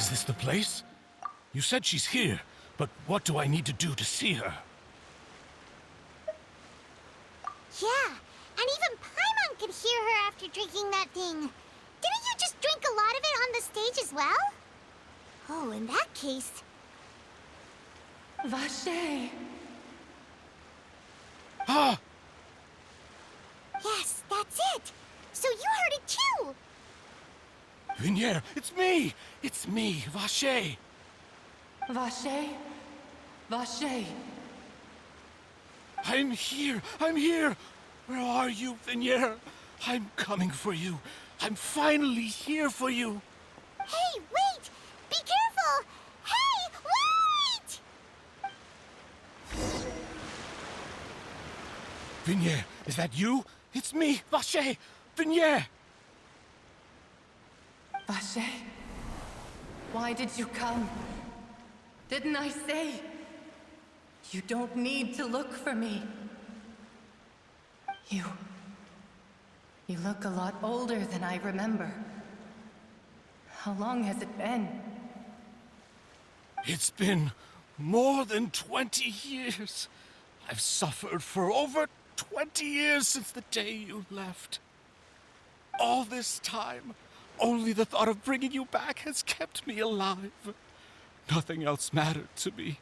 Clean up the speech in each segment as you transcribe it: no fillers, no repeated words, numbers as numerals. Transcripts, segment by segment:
Is this the place? You said she's here, but what do I need to do to see her? Yeah, and even Paimon could hear her after drinking that thing. Didn't you just drink a lot of it on the stage as well? Oh, in that case... Vache! Ah! Yes, that's it! So you heard it too! Vinier, it's me! It's me, Vache! Vache? Vache! I'm here! I'm here! Where are you, Vinier? I'm coming for you. I'm finally here for you. Hey, wait! Be careful! Hey, wait! Vinier, is that you? It's me, Vache! Vinier! Vache? Why did you come? Didn't I say? You don't need to look for me. You look a lot older than I remember. How long has it been? It's been more than 20 years. I've suffered for over 20 years since the day you left. All this time, only the thought of bringing you back has kept me alive. Nothing else mattered to me.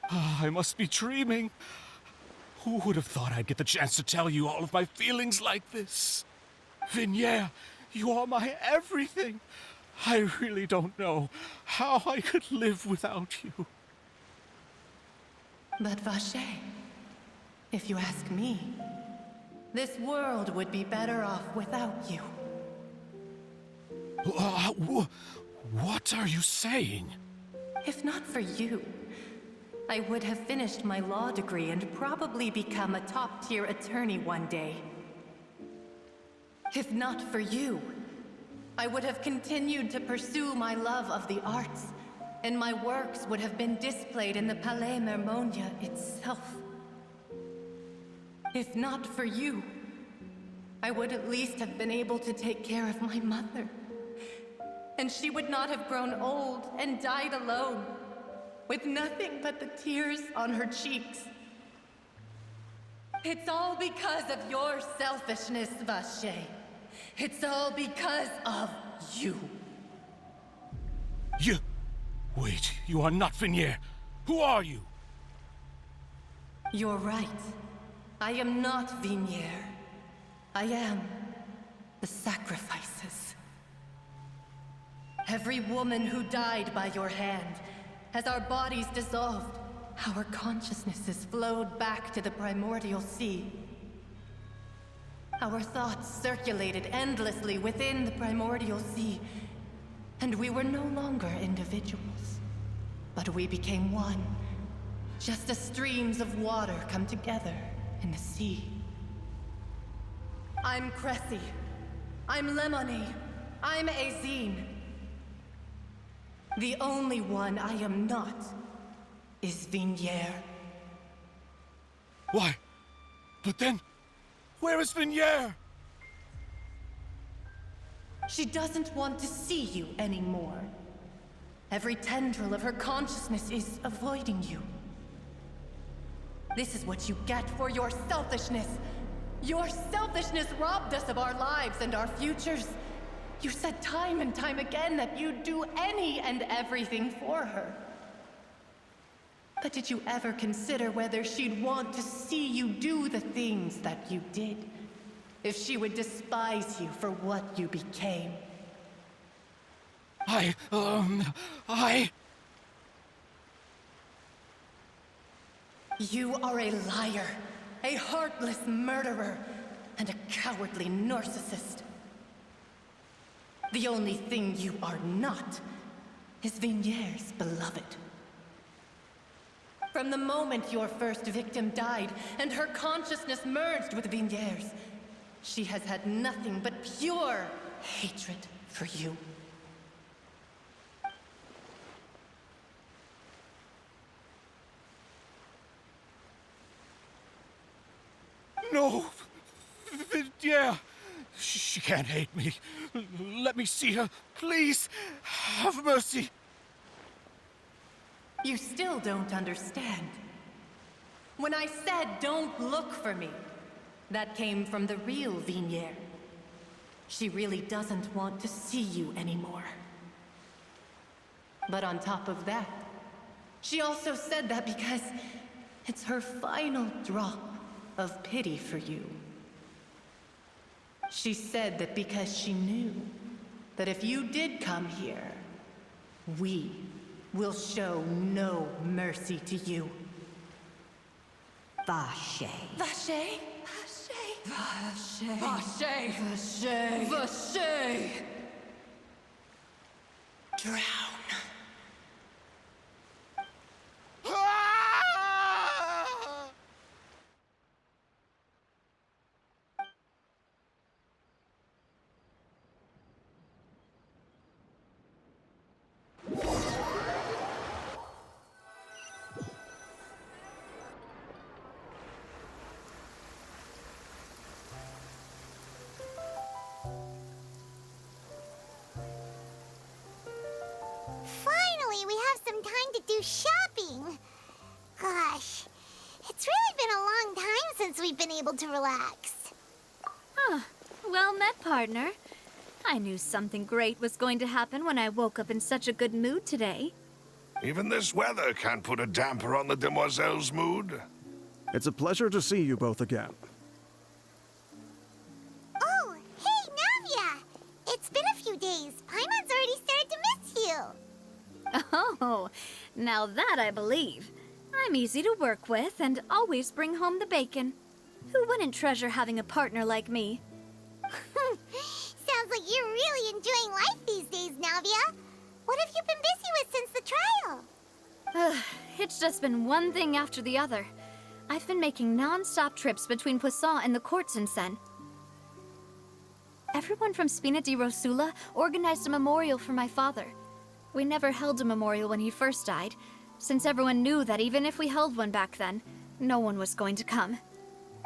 I must be dreaming. Who would have thought I'd get the chance to tell you all of my feelings like this? Vinier, you are my everything. I really don't know how I could live without you. But Vache, if you ask me, this world would be better off without you. What are you saying? If not for you, I would have finished my law degree and probably become a top-tier attorney one day. If not for you, I would have continued to pursue my love of the arts, and my works would have been displayed in the Palais Mermonia itself. If not for you, I would at least have been able to take care of my mother. And she would not have grown old and died alone, with nothing but the tears on her cheeks. It's all because of your selfishness, Vache. It's all because of you. Wait, you are not Vinier. Who are you? You're right. I am not Vinier. I am the sacrifices. Every woman who died by your hand, as our bodies dissolved, our consciousnesses flowed back to the primordial sea. Our thoughts circulated endlessly within the primordial sea, and we were no longer individuals, but we became one, just as streams of water come together in the sea. I'm Cressy. I'm Lemony. I'm Azine. The only one I am not is Vinier. Why? But then, where is Vinier? She doesn't want to see you anymore. Every tendril of her consciousness is avoiding you. This is what you get for your selfishness. Your selfishness robbed us of our lives and our futures. You said time and time again that you'd do any and everything for her. But did you ever consider whether she'd want to see you do the things that you did? If she would despise you for what you became? You are a liar, a heartless murderer, and a cowardly narcissist. The only thing you are not is Vinier's beloved. From the moment your first victim died and her consciousness merged with Vinier's, she has had nothing but pure hatred for you. No! Yeah! She can't hate me. Let me see her. Please, have mercy. You still don't understand. When I said don't look for me, that came from the real Vignier. She really doesn't want to see you anymore. But on top of that, she also said that because it's her final drop of pity for you. She said that because she knew that if you did come here, we will show no mercy to you. Vache. Vache? Vache? Vache? Vache? Vache? Drown. Finally, we have some time to do shopping. Gosh, it's really been a long time since we've been able to relax. Huh. Well met, partner. I knew something great was going to happen when I woke up in such a good mood today. Even this weather can't put a damper on the demoiselle's mood. It's a pleasure to see you both again. Oh, hey, Navia! It's been a few days. Paimon's already started to miss you. Oh, now that I believe. I'm easy to work with and always bring home the bacon. Who wouldn't treasure having a partner like me? Sounds like you're really enjoying life these days, Navia. What have you been busy with since the trial? It's just been one thing after the other. I've been making non-stop trips between Poisson and the court since then. Everyone from Spina di Rosula organized a memorial for my father. We never held a memorial when he first died, since everyone knew that even if we held one back then, no one was going to come.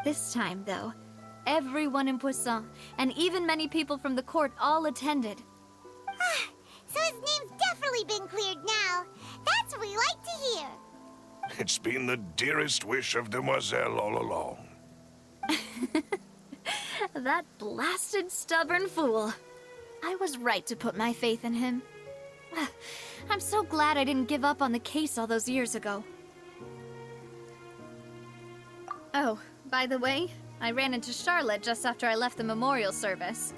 This time, though, everyone in Poisson, and even many people from the court, all attended. So his name's definitely been cleared now. That's what we like to hear. It's been the dearest wish of Demoiselle all along. That blasted stubborn fool. I was right to put my faith in him. I'm so glad I didn't give up on the case all those years ago. Oh, by the way, I ran into Charlotte just after I left the memorial service.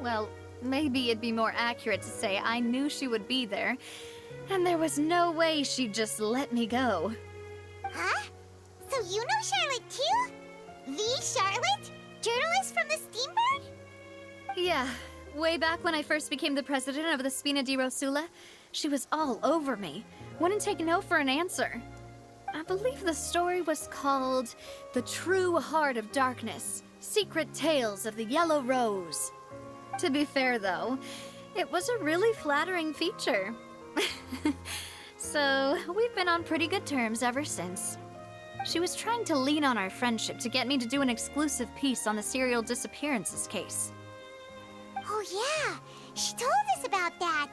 Well, maybe it'd be more accurate to say I knew she would be there, and there was no way she'd just let me go. Huh? So you know Charlotte too? The Charlotte? Journalist from the Steambird? Yeah, way back when I first became the president of the Spina di Rosula, she was all over me. Wouldn't take no for an answer. I believe the story was called The True Heart of Darkness, Secret Tales of the Yellow Rose. To be fair, though, it was a really flattering feature. So, we've been on pretty good terms ever since. She was trying to lean on our friendship to get me to do an exclusive piece on the serial disappearances case. Oh yeah, she told us about that.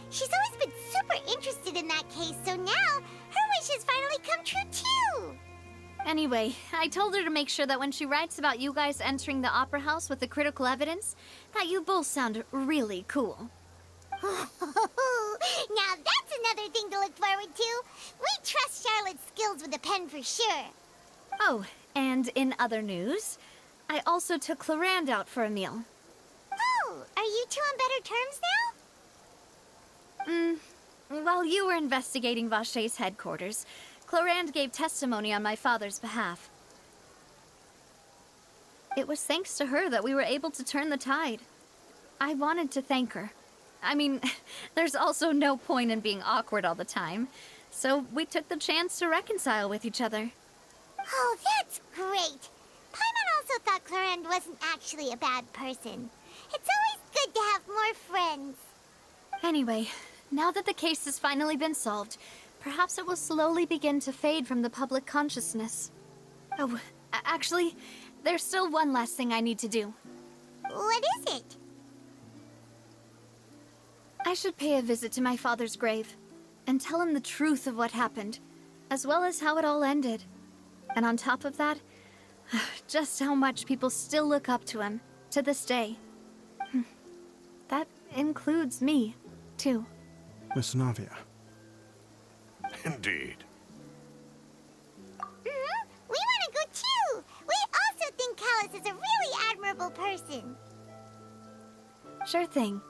She's always been super interested in that case, so now her wish has finally come true too. Anyway, I told her to make sure that when she writes about you guys entering the opera house with the critical evidence, that you both sound really cool. Now that's another thing to look forward to. We trust Charlotte's skills with a pen for sure. Oh, and in other news, I also took Clarand out for a meal. Oh, are you two on better terms now? While you were investigating Vache's headquarters, Clarand gave testimony on my father's behalf. It was thanks to her that we were able to turn the tide. I wanted to thank her. I mean, there's also no point in being awkward all the time, so we took the chance to reconcile with each other. Oh, that's great. Paimon also thought Clarand wasn't actually a bad person. It's always good to have more friends. Anyway, now that the case has finally been solved, perhaps it will slowly begin to fade from the public consciousness. Oh, actually, there's still one last thing I need to do. What is it? I should pay a visit to my father's grave and tell him the truth of what happened, as well as how it all ended. And on top of that, just how much people still look up to him to this day. That includes me, too. Miss Navia. Indeed. We want to go too! We also think Callus is a really admirable person. Sure thing.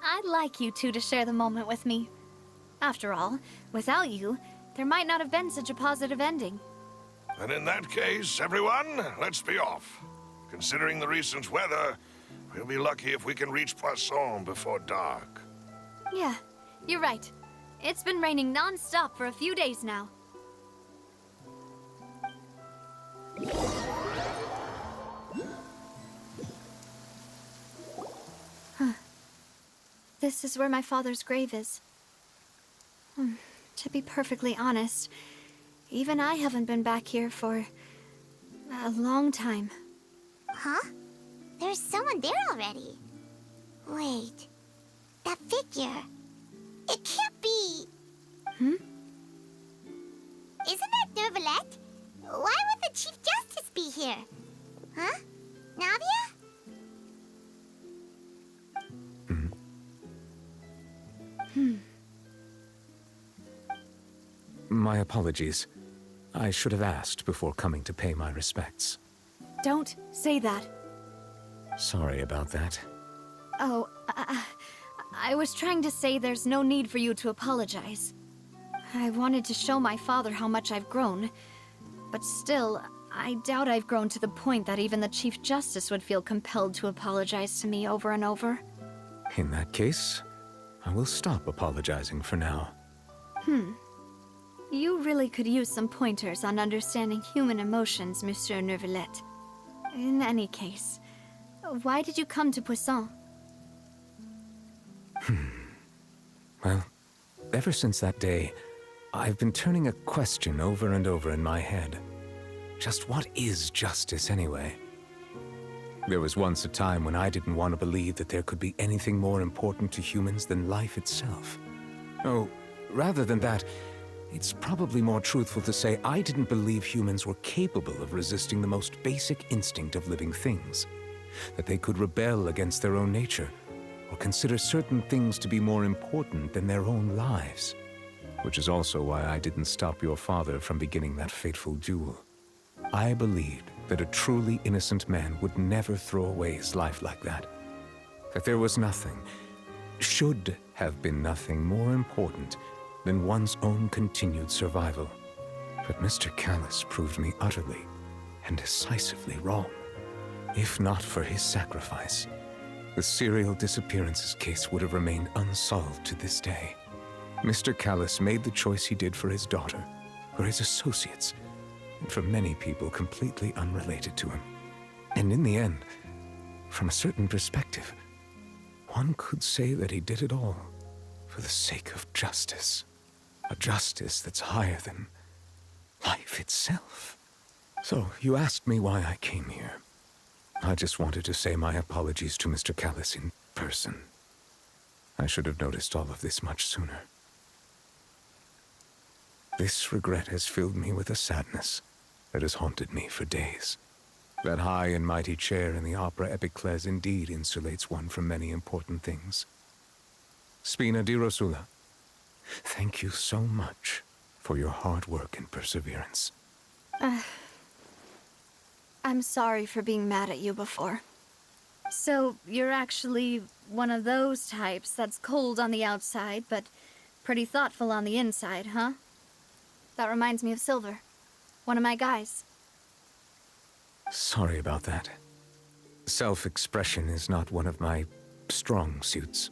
I'd like you two to share the moment with me. After all, without you, there might not have been such a positive ending. And in that case, everyone, let's be off. Considering the recent weather, we'll be lucky if we can reach Poisson before dark. Yeah, you're right. It's been raining non-stop for a few days now. This is where my father's grave is. To be perfectly honest, even I haven't been back here for a long time. Huh? There's someone there already. Wait. That figure. It can't be... Hmm? Isn't that Neuvillette? Why would the Chief Justice be here? Huh? Navia? My apologies. I should have asked before coming to pay my respects. Don't say that. Sorry about that. Oh, I was trying to say there's no need for you to apologize. I wanted to show my father how much I've grown, but still, I doubt I've grown to the point that even the Chief Justice would feel compelled to apologize to me over and over. In that case, I will stop apologizing for now. You really could use some pointers on understanding human emotions, Monsieur Neuvillette. In any case, why did you come to Poisson? Well, ever since that day, I've been turning a question over and over in my head. Just what is justice anyway? There was once a time when I didn't want to believe that there could be anything more important to humans than life itself. Oh, rather than that, it's probably more truthful to say I didn't believe humans were capable of resisting the most basic instinct of living things. That they could rebel against their own nature, or consider certain things to be more important than their own lives. Which is also why I didn't stop your father from beginning that fateful duel. I believed that a truly innocent man would never throw away his life like that. That there was nothing, should have been nothing more important than one's own continued survival. But Mr. Callus proved me utterly and decisively wrong. If not for his sacrifice, the serial disappearances case would have remained unsolved to this day. Mr. Callus made the choice he did for his daughter, for his associates, and for many people completely unrelated to him. And in the end, from a certain perspective, one could say that he did it all for the sake of justice. A justice that's higher than life itself. So, you asked me why I came here. I just wanted to say my apologies to Mr. Callus in person. I should have noticed all of this much sooner. This regret has filled me with a sadness that has haunted me for days. That high and mighty chair in the Opera Epiclese indeed insulates one from many important things. Spina di Rosula, thank you so much for your hard work and perseverance. I'm sorry for being mad at you before. So, you're actually one of those types that's cold on the outside, but pretty thoughtful on the inside, huh? That reminds me of Silver, one of my guys. Sorry about that. Self-expression is not one of my strong suits.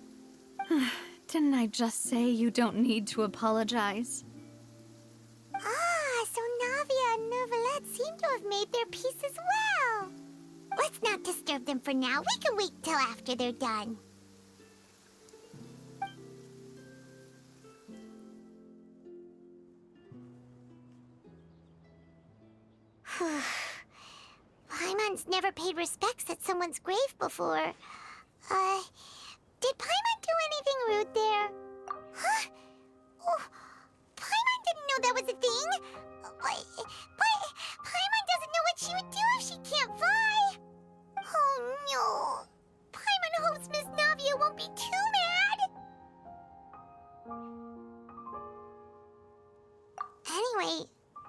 Didn't I just say you don't need to apologize? Ah, so Navia and Neuvillette seem to have made their peace as well. Let's not disturb them for now. We can wait till after they're done. Paimon's never paid respects at someone someone's grave before. Did Paimon do anything rude there? Huh? Oh, Paimon didn't know that was a thing. But Paimon doesn't know what she would do if she can't fly. Oh no. Paimon hopes Miss Navia won't be too mad. Anyway,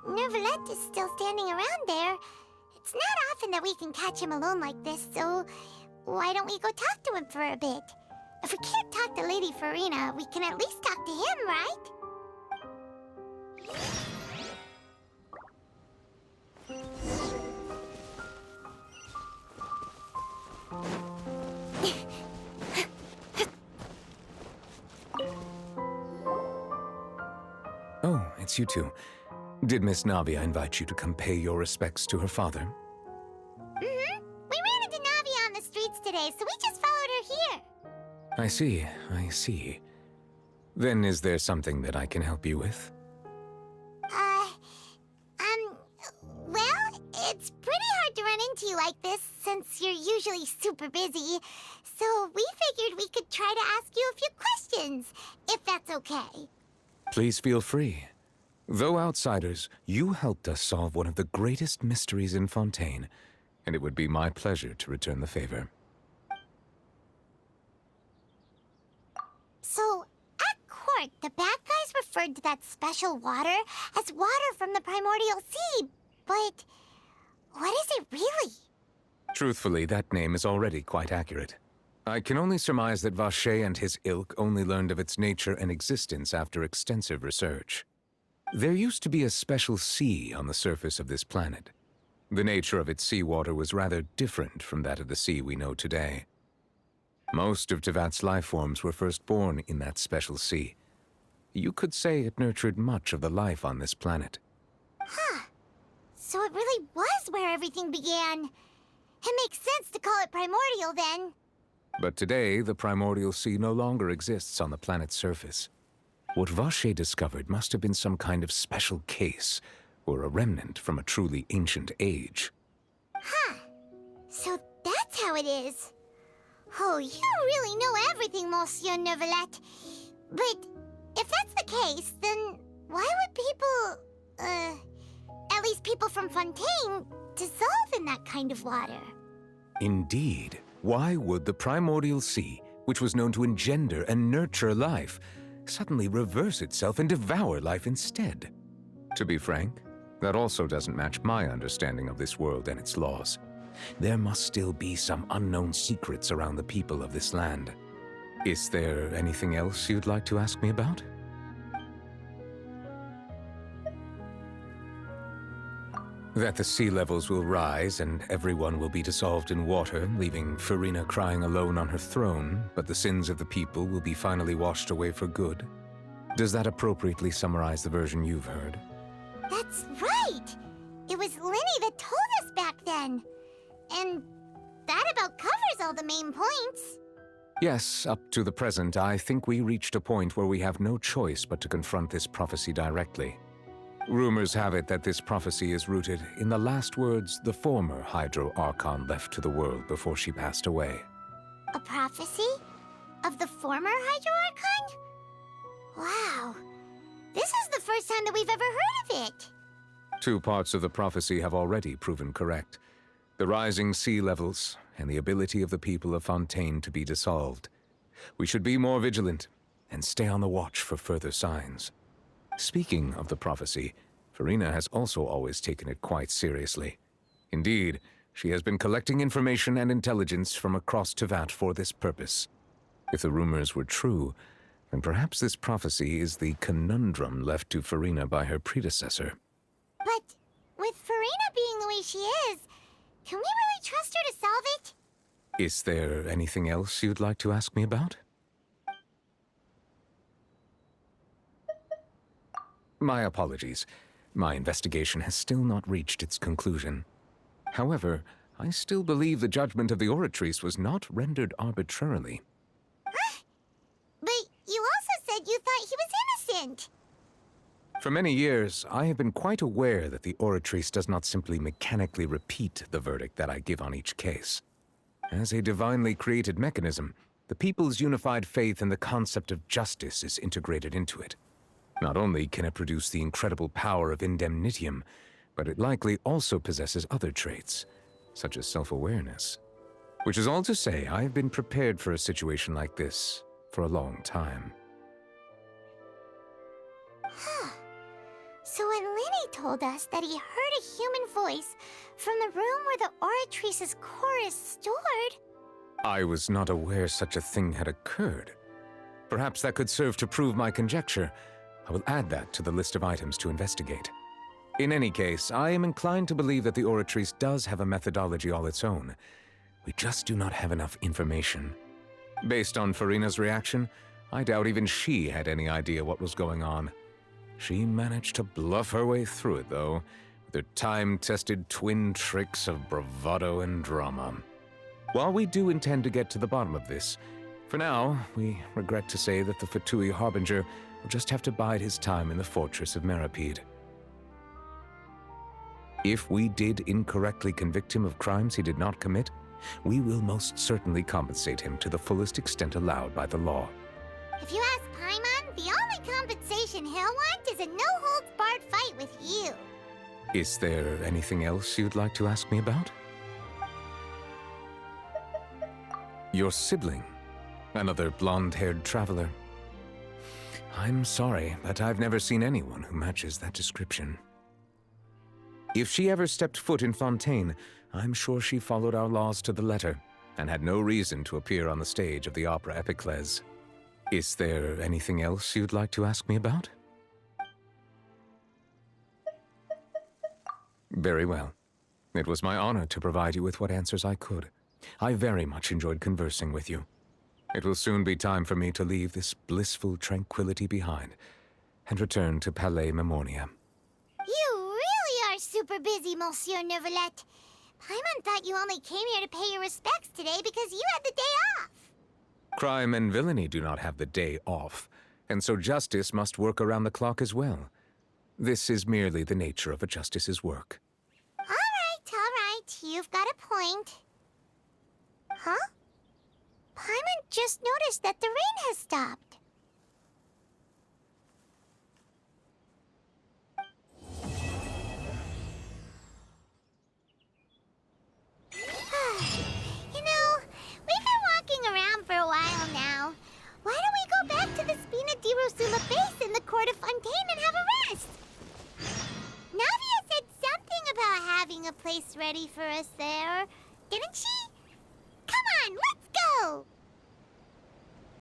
Nervalette is still standing around there. It's not often that we can catch him alone like this, so why don't we go talk to him for a bit? If we can't talk to Lady Farina, we can at least talk to him, right? Oh, it's you two. Did Miss Navia invite you to come pay your respects to her father? We ran into Navia on the streets today, so we just followed her here. I see. Then is there something that I can help you with? Well, it's pretty hard to run into you like this since you're usually super busy. So we figured we could try to ask you a few questions, if that's okay. Please feel free. Though outsiders, you helped us solve one of the greatest mysteries in Fontaine, and it would be my pleasure to return the favor. So, at court, the bad guys referred to that special water as water from the primordial sea, but what is it really? Truthfully, that name is already quite accurate. I can only surmise that Vacher and his ilk only learned of its nature and existence after extensive research. There used to be a special sea on the surface of this planet. The nature of its seawater was rather different from that of the sea we know today. Most of Tevat's life forms were first born in that special sea. You could say it nurtured much of the life on this planet. Huh. So it really was where everything began. It makes sense to call it primordial then. But today, the primordial sea no longer exists on the planet's surface. What Vacher discovered must have been some kind of special case, or a remnant from a truly ancient age. Huh. So that's how it is. Oh, you really know everything, Monsieur Nervalette. But if that's the case, then why would people, at least people from Fontaine, dissolve in that kind of water? Indeed. Why would the primordial sea, which was known to engender and nurture life, suddenly reverse itself and devour life instead? To be frank, that also doesn't match my understanding of this world and its laws. There must still be some unknown secrets around the people of this land. Is there anything else you'd like to ask me about? That the sea levels will rise and everyone will be dissolved in water, leaving Farina crying alone on her throne, but the sins of the people will be finally washed away for good. Does that appropriately summarize the version you've heard? That's right! It was Linny that told us back then. And that about covers all the main points. Yes, up to the present, I think we reached a point where we have no choice but to confront this prophecy directly. Rumors have it that this prophecy is rooted in the last words the former Hydro Archon left to the world before she passed away. A prophecy? Of the former Hydro Archon? Wow. This is the first time that we've ever heard of it. Two parts of the prophecy have already proven correct. The rising sea levels and the ability of the people of Fontaine to be dissolved. We should be more vigilant and stay on the watch for further signs. Speaking of the prophecy, Farina has also always taken it quite seriously. Indeed, she has been collecting information and intelligence from across Tevat for this purpose. If the rumors were true, then perhaps this prophecy is the conundrum left to Farina by her predecessor. But with Farina being the way she is, can we really trust her to solve it? Is there anything else you'd like to ask me about? My apologies. My investigation has still not reached its conclusion. However, I still believe the judgment of the Oratrice was not rendered arbitrarily. Huh? But you also said you thought he was innocent. For many years, I have been quite aware that the Oratrice does not simply mechanically repeat the verdict that I give on each case. As a divinely created mechanism, the people's unified faith in the concept of justice is integrated into it. Not only can it produce the incredible power of indemnitium, but it likely also possesses other traits, such as self-awareness. Which is all to say, I've been prepared for a situation like this for a long time. So when Lenny told us that he heard a human voice from the room where the Oratrice's core is stored... I was not aware such a thing had occurred. Perhaps that could serve to prove my conjecture. I will add that to the list of items to investigate. In any case, I am inclined to believe that the Oratrice does have a methodology all its own. We just do not have enough information. Based on Farina's reaction, I doubt even she had any idea what was going on. She managed to bluff her way through it, though, with her time-tested twin tricks of bravado and drama. While we do intend to get to the bottom of this, for now, we regret to say that the Fatui Harbinger will just have to bide his time in the fortress of Meripede. If we did incorrectly convict him of crimes he did not commit, we will most certainly compensate him to the fullest extent allowed by the law. If you ask Paimon, the only compensation he'll want is a no-holds-barred fight with you. Is there anything else you'd like to ask me about? Your sibling, another blonde-haired traveler. I'm sorry, but I've never seen anyone who matches that description. If she ever stepped foot in Fontaine, I'm sure she followed our laws to the letter and had no reason to appear on the stage of the opera Epiclese. Is there anything else you'd like to ask me about? Very well. It was my honor to provide you with what answers I could. I very much enjoyed conversing with you. It will soon be time for me to leave this blissful tranquility behind and return to Palais Memornia. You really are super busy, Monsieur Neuvillette. Paimon thought you only came here to pay your respects today because you had the day off. Crime and villainy do not have the day off, and so justice must work around the clock as well. This is merely the nature of a justice's work. All right. You've got a point. Huh? Paimon just noticed that the rain has stopped. You know, we've been walking around for a while now. Why don't we go back to the Spina di Rosula base in the court of Fontaine and have a rest? Navia said something about having a place ready for us there.